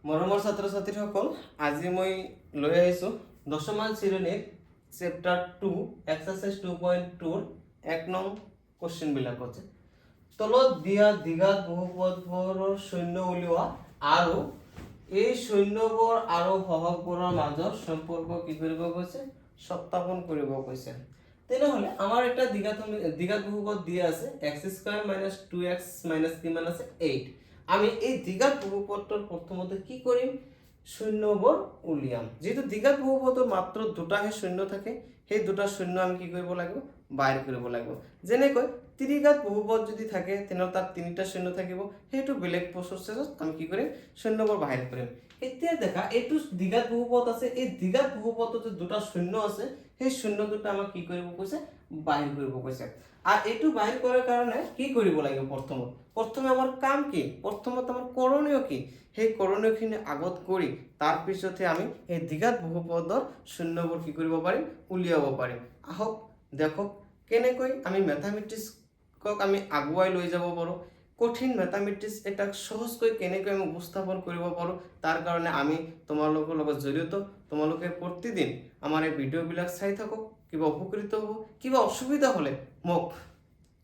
মৰমৰ ছাত্ৰ ছাত্ৰীসকল, আজি মই লৈ আহিছোঁ দশমান শ্ৰেণীৰ চেপ্টাৰ 2 এক্সাৰসাইজ 2.2 এক নং কোশ্চেনবিলাক আছে। তলত দিয়া দ্বিঘাত বহুপদবোৰৰ শূন্য উলিওৱা আৰু এই শূন্যবোৰ আৰু সহগবোৰৰ মাজৰ সম্পৰ্ক কি কৰিব কৈছে, সত্যাপন কৰিব কৈছে। তেনেহলে আমাৰ এটা দ্বিঘাত বহুপদ দিয়া আছে x² - 2x - কিমান আছে 8। আমি এই দ্বিঘাত বহুপদৰ প্ৰথমতে কি কৰিম, শূন্যবোৰ উলিয়াম। যেহেতু দ্বিঘাত বহুপদৰ মাত্ৰ দুটাহে শূন্য থাকে, সেই দুটা শূন্য আমি কি কৰিব লাগিব, বাহিৰ কৰিব লাগিব। যেনেকৈ ত্ৰিঘাত বহুপদ যদি থাকে তেনেহলে তাত তিনিটা শূন্য থাকিব, সেইটো বেলেগ প্ৰচেছত আমি কি কৰিম, শূন্যবোৰ বাহিৰ কৰিম। এতিয়া দেখা এইটো দ্বিঘাত বহুপদ আছে, এই দ্বিঘাত বহুপদত দুটা শূন্য আছে, সেই শূন্য দুটা আমাক কি কৰিব কৈছে, বাহিৰ কৰিব কৈছে। আৰ এইটো বাহিৰ কৰাৰ কাৰণে কি কৰিব লাগিব, প্ৰথমে আমাৰ কাম কি, প্ৰথমত আমাৰ কৰণীয় কি, সেই কৰণীয়খিনি আগত কৰি তাৰ পিছতহে আমি এই দ্বিঘাত বহুপদৰ শূন্যবোৰ কি কৰিব পাৰিম, উলিয়াব পাৰিম। আহক দেখক কেনেকৈ আমি মেথামেটিক্সক আমি আগুৱাই লৈ যাব পাৰোঁ, কঠিন মেথামেটিক্স এটা সহজকৈ কেনেকৈ আমি উপস্থাপন কৰিব পাৰোঁ, তাৰ কাৰণে আমি তোমালোকৰ লগত জড়িত। তোমালোকে প্ৰতিদিন আমাৰ এই ভিডিঅ'বিলাক চাই থাকক, কিবা উপকৃত হ'ব, কিবা অসুবিধা হ'লে মোক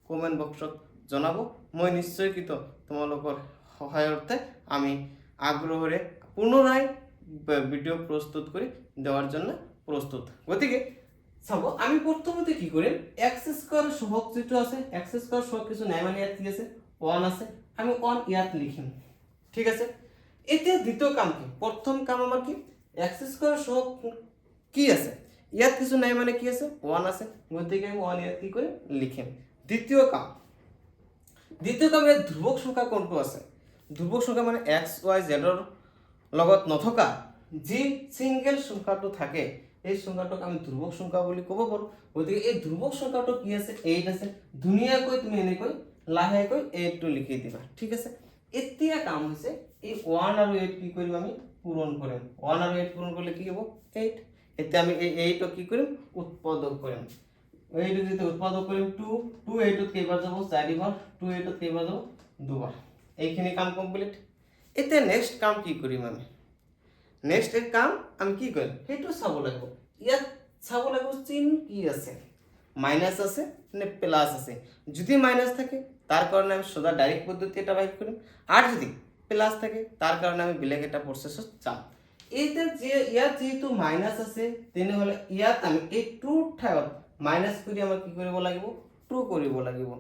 কমেণ্ট বক্সত জনাব। মই নিশ্চয়কৃত তোমালোকৰ সহায়াৰ্থে আমি আগ্ৰহেৰে পুনরায় ভিডিও প্রস্তুত করে দেওয়ার জন্য প্রস্তুত। গতিকে চাব আমি প্রথমতে কি করিম, x² সহগ যেটো আছে, x² সহগ কিছু নাই মানে ইয়াত কি আছে 1 আছে, আমি 1 ইয়াত লিখিম। ঠিক আছে, এতিয়া দ্বিতীয় কাম কি, প্রথম কাম আমার কি, x² সহগ কি আছে, ইয়াত কিছু নাই মানে কি আছে 1 আছে, গতিকে আমি 1 ইয়াত কি করিম লিখিম। দ্বিতীয় কাম ইয়াত ধ্ৰুবক সংখ্যা কোনটো আছে, ধ্ৰুবক সংখ্যা মানে x y z ৰ লগত নথকা যি সিঙ্গেল সংখ্যাটো থাকে এই সংখ্যাটোক আমি ধ্ৰুবক সংখ্যা বুলি ক'ব পাৰোঁ। গতিকে এই ধ্ৰুবক সংখ্যাটো কি আছে 8 আছে, ধুনীয়াকৈ তুমি এনেকৈ লাহেকৈ 8 টো লিখি দিবা। ঠিক আছে, এতিয়া কাম হৈছে এই 1 আৰু 8 কি কৰিম, আমি পূৰণ কৰিম। 1 আৰু 8 পূৰণ কৰিলে কি হ'ব 8। এতিয়া আমি এই 8 ক কি কৰিম, উৎপাদক কৰিম। 8 ক যদি উৎপাদক কৰিম 2 8 ত কেইবাৰ যাব 4 বাৰ, 2 8 ত কেইবাৰ যাব 2 বাৰ। এইখিনি কাম কমপ্লিট। এতিয়া নেক্সট কাম কি কৰিম, আমি নেক্সট এক কাম আমি কি কৰিম সেইটো চাব লাগিব। ইয়াত চাব লাগিব চিন কি আছে, মাইনাস আছে নে প্লাস আছে। যদি মাইনাস থাকে তার কারণে আমি সোজা ডাইরেক্ট পদ্ধতি এটা বাইর করিম, আর যদি প্লাস থাকে তার কারণে আমি বেলেগ এটা প্রসেসত যাম। এইটা যে ইয়াত যেহেতু মাইনাস আছে তেনেহলে ইয়াত আমি এই 2 ঠাইত মাইনাস কৰি আমাৰ কি কৰিব লাগিব, 2 কৰিব লাগিব।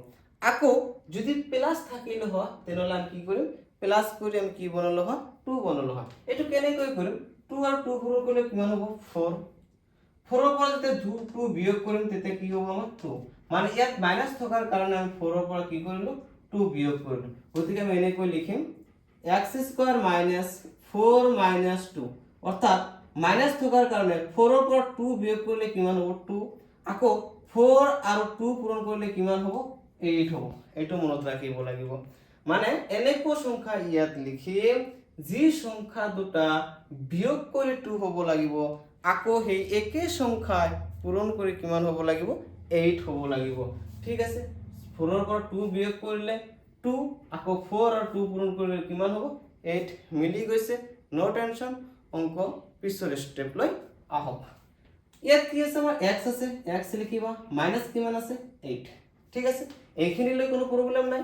আকৌ যদি প্লাস থাকিলে হয় তেনেহলে আমি কি কৰিম, প্লাস কৰি আমি কি বনালো হয় 2 বনালো হয়। এটো কেনেকৈ কৰিম, 2 আৰু 2 পূৰণ কৰিলে কিমান হ'ব 4, 4 ৰ পৰা যেতিয়া 2 বিয়োগ কৰিম তেতিয়া কি হ'ব আমাৰ 2, মানে ইয়াত মাইনাস থকাৰ কাৰণে আমি 4 ৰ পৰা কি কৰিলো 2 বিয়োগ কৰিলো। গতিকে আমি এনেকৈ লিখিম x² - 4 - 2, অৰ্থাৎ মাইনাস থকাৰ কাৰণে 4 ৰ পৰা 2 বিয়োগ কৰিলে কিমান হ'ব 2, আকৌ 4 আৰু 2 পূৰণ কৰিলে কিমান হ'ব 8 হ'ব। এইটো মনত ৰাখিব লাগিব। মানে এনেকুৱা সংখ্যা ইয়াত লিখিম যি সংখ্যা দুটা বিয়োগ কৰি 2 হ'ব লাগিব, আকৌ সেই একে সংখ্যায় পূৰণ কৰি কিমান হ'ব লাগিব 8 হ'ব লাগিব। ঠিক আছে, 4 ৰ পৰা 2 বিয়োগ কৰিলে 2, আকৌ 4 আৰু 2 পূৰণ কৰিলে কিমান হ'ব 8, মিলি গৈছে। নো টেনশন, অংক পিছৰ স্টেপ লৈ আহক। ইয়াত কি আছে আমাৰ x আছে, x লিখিবা, মাইনাস কিমান আছে 8। ঠিক আছে, এইখিনি লৈ কোনো প্ৰবলেম নাই।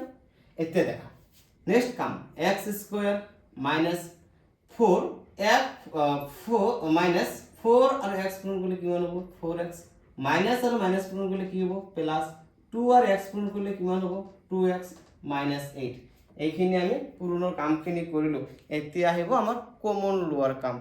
এতিয়া দেখা নেক্সট কাম, x² - 4 মাইনাস 4 আৰু x পূৰণ কৰিলে কিমান হ'ব 4x, মাইনাস আৰু মাইনাস পূৰণ কৰিলে কি হ'ব প্লাস, 2 আৰু x পূৰণ কৰিলে কিমান হ'ব 2x মাইনাস 8। এইখিনি আমি পূৰণৰ কামখিনি কৰিলো। এতিয়া আহিব আমাৰ কমন লোৱাৰ কাম।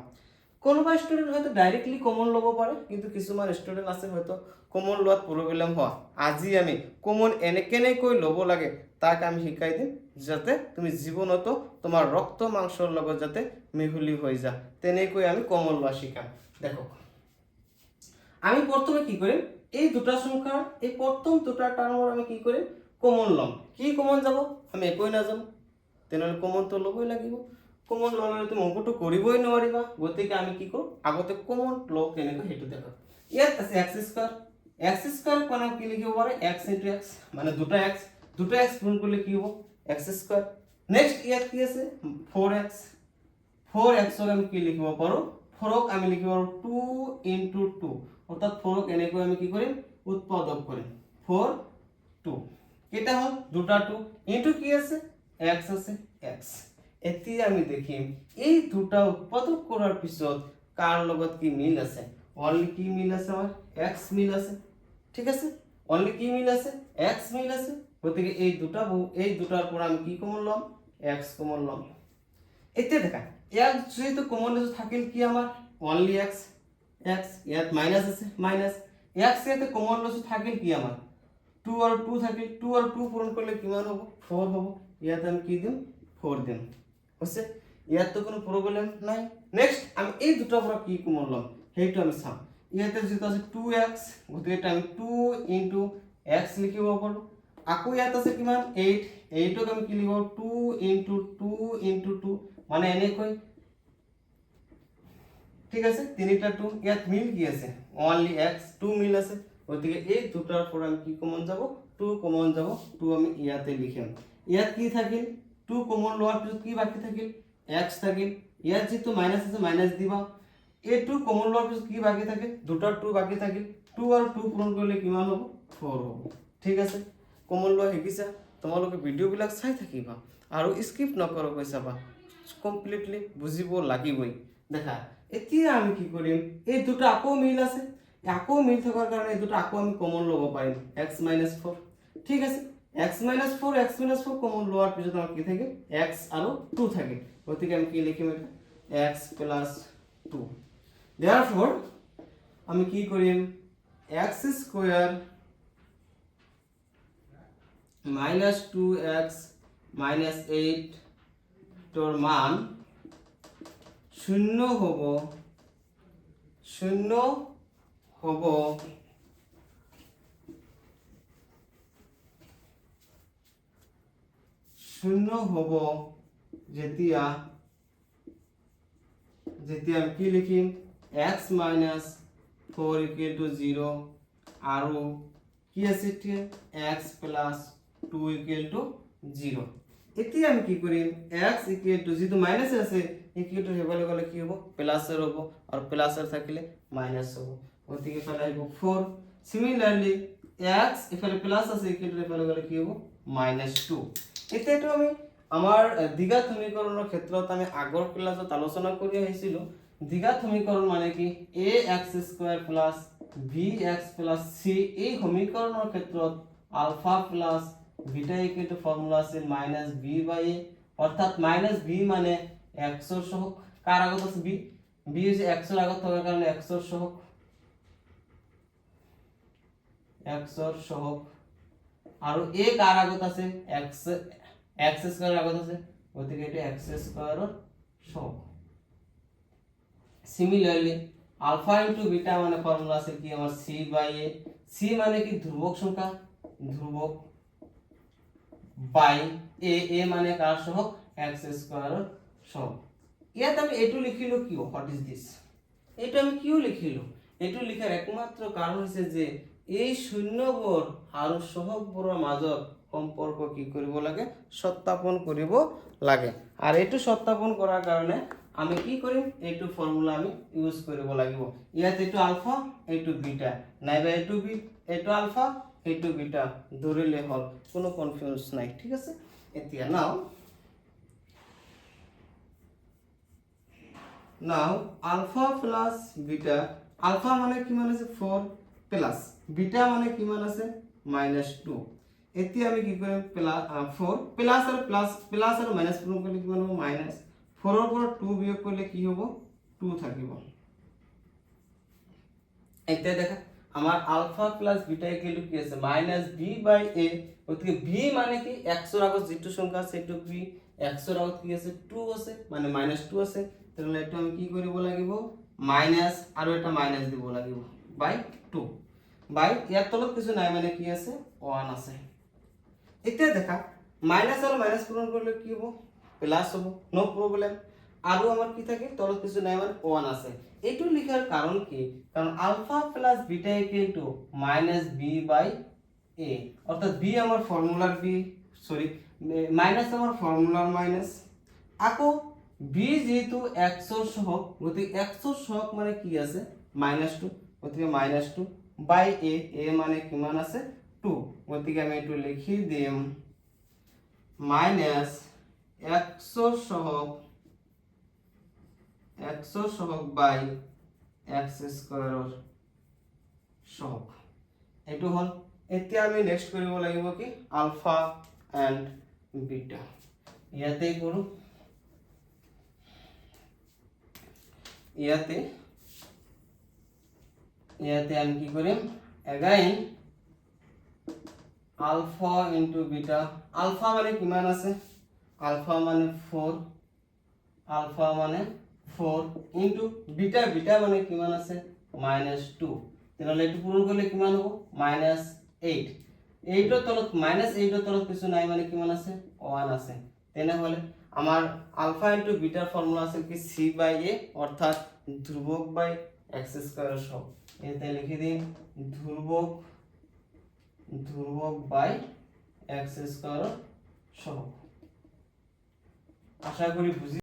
কোনোবা স্টুডেন্ট হয়তো ডাইৰেক্টলি কমন ল'ব পাৰে, কিন্তু কিছুমান স্টুডেন্ট আছে হয়তো কমন লোৱাত প্ৰবলেম হয়। আজি আমি কমন কেনেকৈ ল'ব লাগে তাক আমি শিকাই দিম, যাতে তুমি জীৱনতো তোমাৰ ৰক্ত মাংসৰ লগত যাতে মিহলি হৈ যা, তেনেকৈ আমি কমন লোৱা শিকাম। দেখো আমি প্ৰথমে কি কৰিম, এই দুটা সংখ্যাৰ এই প্ৰথম দুটা টাৰ্মৰ আমি কি কৰিম কমন ল'ম। কি কমন যাব, আমি একোই নাজানো, তেনেহলে কমন তো ল'বই লাগিব। কমন ল'লে তুমি অংকটো কৰিবই নোৱাৰিবা। গতিকে আমি কি কৰোঁ, আগতে কমন লওঁ কেনেকৈ সেইটো দেখো। ইয়াত আছে x² মানে কি লিখিব পাৰে x * x, মানে দুটা x পূৰণ কৰিলে কি হ'ব x²। নেক্সট ইয়াত কি আছে 4x 4x আমি কি লিখিব পাৰো 4ক আমি লিখিব পাৰো 2 * 2 অৰ্থাৎ 4ক এনেকৈ আমি কি কৰিম উৎপাদক কৰিম 4 2 কেটা হল দুটা 2 ইনটু কি আছে x আছে x এতিয়া আমি দেখিম এই দুটা উৎপাদক কৰাৰ পিছত কাৰ লগত কি মিল আছে অনলি কি মিল আছে আমাৰ x মিল আছে ঠিক আছে অনলি কি মিল আছে x মিল আছে গতিকে এই দুটাৰ পৰা আমি কি কমন লম x কমন লম এতিয়া দেখা x যেহেতু কমন লৈছো থাকিল কি আমাৰ অনলি x ইয়াত মাইনাস আছে মাইনাস x ইয়াতে কমন লৈছো থাকিল কি আমাৰ 2 আৰু 2 থাকিল 2 আৰু 2 পূৰণ কৰিলে কিমান হ'ব 4 হ'ব ইয়াতে আমি কি দিম 4 দিম হৈছে ইয়াত তো কোনো প্ৰবলেম নাই নেক্সট আমি এই দুটাৰ পৰা কি কমন লম হেইটো আমি চাম ইয়াতে যেটা আছে 2x গতিকে আমি 2 * x লিখিব পাৰো আকৌ ইয়াত আছে কিমান 8 8ক আমি কি লিখিব 2 * 2 * 2 মানে এনেকৈ ঠিক আছে তিনিটা 2 ইয়াত মিল কি আছে অনলি x 2 মিল আছে গতিকে এই দুটাৰ পৰা আমি কি কমন যাব 2 কমন যাব 2 আমি ইয়াতে লিখিম ইয়াত কি থাকিল 2 কমন লোৱাৰ পিছত কি বাকি থাকিল x থাকিল ইয়াত যেটো মাইনাস আছে মাইনাস দিবা এই 2 কমন লোৱাৰ পিছত কি বাকি থাকিল দুটা 2 বাকি থাকিল 2 আৰু 2 পূৰণ কৰিলে কিমান হ'ব 4 হ'ব ঠিক আছে কমন লোৱা শিকিছা তোমালোকে ভিডিও বিলাক চাই থাকিবা আৰু স্কিপ নকৰাকৈ চাবা কমপ্লিটলি বুজিব লাগিবই দেখা এতিয়া আমি কি কৰিম এই দুটা আকৌ মিল আছে আকৌ মিল থকাৰ কাৰণে এই দুটা আকৌ আমি কমন ল'ব পাৰিম x - 4 ঠিক আছে x - 4 কমন লোৱাৰ পিছত আমাৰ কি থাকে x আৰু 2 থাকে গতিকে আমি কি লিখিম এটা x + 2 therefore আমি কি কৰিম x² - 2x - 8 তোৰ মান 0 হ'ব 0 হ'ব যেতিয়া আমি কি লিখিম x - 4 = 0 আৰু কি আছে এতিয়া x + 2 = 0 এতিয়া আমি কি কৰিম x = যেটো মাইনাস আছে ইকুৱেলটো হেবলে গলে কি হ'ব প্লাসৰ হ'ব আৰু প্লাসৰ থাকিলে মাইনাস হ'ব গতিকে ফালে আহিব 4 সিমিলাৰলি x এফালে প্লাস আছে ইকুৱেলটো হেবলে গলে কি হ'ব -2 এতিয়াটো আমি আমাৰ দ্বিঘাত সমীকৰণৰ ক্ষেত্ৰত আমি আগৰ ক্লাছত আলোচনা কৰি আহিছিলো দ্বিঘাত সমীকৰণ মানে কি ax² + bx + c এই সমীকৰণৰ ক্ষেত্ৰত alpha plus beta equal formula আছে -b/a অর্থাৎ -b মানে x এর সহগ কার আগত আছে b হৈছে x এর আগত থাকার কারণে x এর সহগ আৰু a কার আগত আছে x স্কয়ার আগত আছে গতিকে এটা x স্কয়ার এর সহগ সিমিলারলি আলফা * বিটা মানে ফর্মুলা আছে কি আমার c/a c মানে কি ধ্রুবক সংখ্যা ধ্রুবক বাই a মানে কার সহগ x স্কয়ার এর সহগ ইয়াত আমি এটু লিখিলো কি হোয়াট ইজ দিস এটু আমি কিউ লিখিলো এটু লিখার একমাত্র কারণ হচ্ছে যে এই শূন্যবোৰ আৰু সহগবোৰৰ মাজত সম্পৰ্ক কি কৰিব লাগে সত্যাপন কৰিব লাগে আৰু এটু সত্যাপন কৰাৰ কাৰণে আমি কি কৰিম এটু ফৰ্মুলা আমি ইউজ কৰিব লাগিব ইয়াত এটু আলফা এটু বিটা নাইবা এটু আলফা এটু বিটা ধৰিলে হল কোনো কনফিউজ নাই ঠিক আছে এতিয়া now alpha plus beta alpha মানে কিমান আছে 4 প্লাস বিটা মানে কিমান আছে -2 এতিয়া আমি কি কৰিম 4 প্লাস আৰু মাইনাস পূৰণ কৰিলে কিমান হ'ব মাইনাস 4 ৰ পৰা 2 বিয়োগ কৰিলে কি হ'ব 2 থাকিব এতিয়া দেখা আমাৰ alpha plus beta equal to কি আছে -b/a গতিকে b মানে কি x ৰ আগত যেটো সংখ্যা আছে সেইটো b x ৰ আগত কি আছে 2 আছে মানে -2 আছে তাহলে এটা আমি কি কৰিব লাগিব মাইনাস আৰু এটা মাইনাস দিব লাগিব বাই 2 বাই ইয়াৰ তলত কিছু নাই মানে কি আছে 1 আছে এতিয়া দেখা মাইনাস আৰু মাইনাস পূৰণ কৰিলে কি হ'ব প্লাস হ'ব নো প্ৰবলেম আৰু আমাৰ কি থাকে তলত কিছু নাই মানে 1 আছে এইটো লিখাৰ কাৰণ কি কারণ alpha plus beta equal to -b/a অর্থাৎ b আমার ফর্মুলার b সরি মাইনাস আমার ফর্মুলার মাইনাস আকো বি যেহেতু এক্সর সহগ, গতিকে এক্সর সহগ মানে কি আছে -2, গতিকে -2 বাই এ, এ মানে কিমান আছে 2, গতিকে আমি এইটো লিখি দিম মাইনাস এক্সর সহগ বাই এক্স স্কয়াৰৰ সহগ। এইটো হল। এতিয়া আমি নেক্সট কৰিব লাগিব কি আলফা এণ্ড বিটা। ইয়াতে কৰো, ইয়াতে আমি কি কৰিম again ULFA into beta. ULFA মানে কিমান আছে, আলফা মানে 4, আলফা মানে 4 ইনটু বিটা, বিটা মানে কিমান আছে -2, তেনেহলে এইটো পূৰণ কৰিলে কিমান হ'ব -8, 8ৰ তলত -8ৰ তলত কিছু নাই মানে কিমান আছে 1 আছে। তেনেহলে আমাৰ আলফা ইনটু বিটাৰ ফৰ্মুলা আছে কি সি বাই এ, অৰ্থাৎ ধ্ৰুবক বাই এক্স স্কয়াৰেৰ সহগ। এতে লিখে দিন ধ্ৰুবক বাই এক্স স্কয়াৰেৰ সহগ। আশা কৰি বুঝি